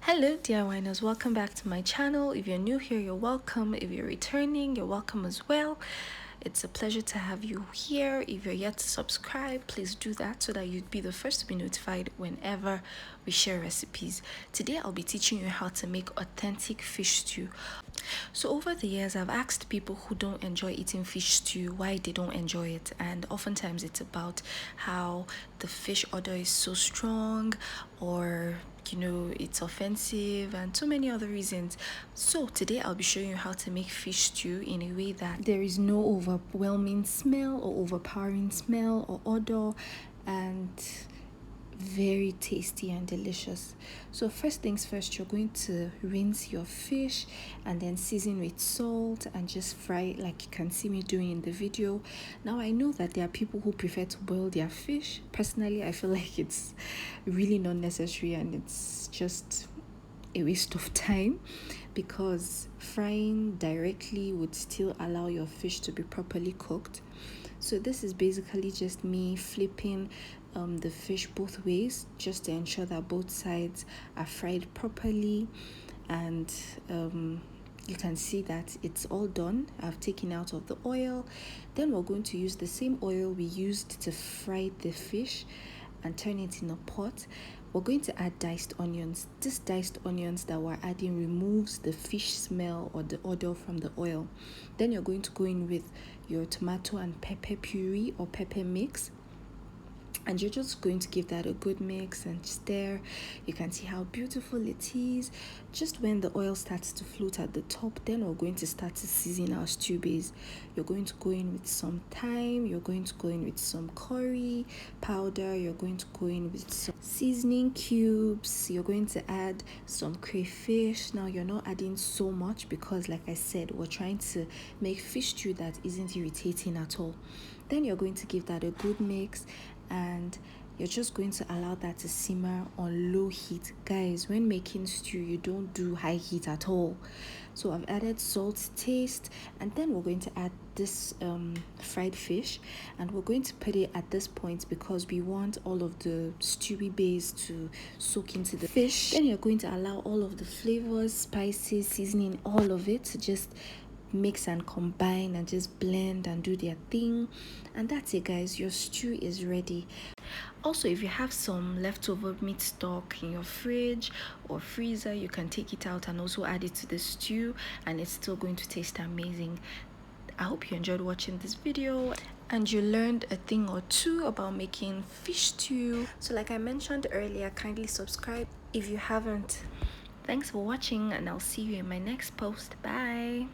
Hello dear winers, welcome back to my channel. If you're new here, you're welcome. If you're returning, you're welcome as well. It's a pleasure to have you here. If you're yet to subscribe, please do that so that you'd be the first to be notified whenever we share recipes. Today I'll be teaching you how to make authentic fish stew. So over the years, I've asked people who don't enjoy eating fish stew why they don't enjoy it, and oftentimes it's about how the fish odor is so strong, or it's offensive, and so many other reasons. So today I'll be showing you how to make fish stew in a way that there is no overwhelming smell or overpowering smell or odor, and very tasty and delicious. So first things first, you're going to rinse your fish and then season with salt and just fry it like you can see me doing in the video. Now I know that there are people who prefer to boil their fish. Personally, I feel like it's really not necessary and it's just a waste of time, because frying directly would still allow your fish to be properly cooked. So this is basically just me flipping the fish both ways just to ensure that both sides are fried properly, and you can see that it's all done. I've taken out of the oil. Then we're going to use the same oil we used to fry the fish and turn it in a pot. We're going to add diced onions. This diced onions that we're adding removes the fish smell or the odor from the oil. Then you're going to go in with your tomato and pepper puree or pepper mix, and you're just going to give that a good mix and stir. You can see how beautiful it is. Just when the oil starts to float at the top, then we're going to start to season our stew base. You're going to go in with some thyme, you're going to go in with some curry powder, you're going to go in with some seasoning cubes, you're going to add some crayfish. Now you're not adding so much because, like I said, we're trying to make fish stew that isn't irritating at all. Then you're going to give that a good mix, and you're just going to allow that to simmer on low heat. Guys, when making stew, you don't do high heat at all. So I've added salt to taste, and then we're going to add this fried fish, and we're going to put it at this point because we want all of the stewy base to soak into the fish. Then you're going to allow all of the flavors, spices, seasoning, all of it to just mix and combine and just blend and do their thing, and that's it, guys. Your stew is ready. Also, if you have some leftover meat stock in your fridge or freezer, you can take it out and also add it to the stew, and it's still going to taste amazing. I hope you enjoyed watching this video and you learned a thing or two about making fish stew. So like I mentioned earlier, kindly subscribe if you haven't. Thanks for watching, and I'll see you in my next post. Bye.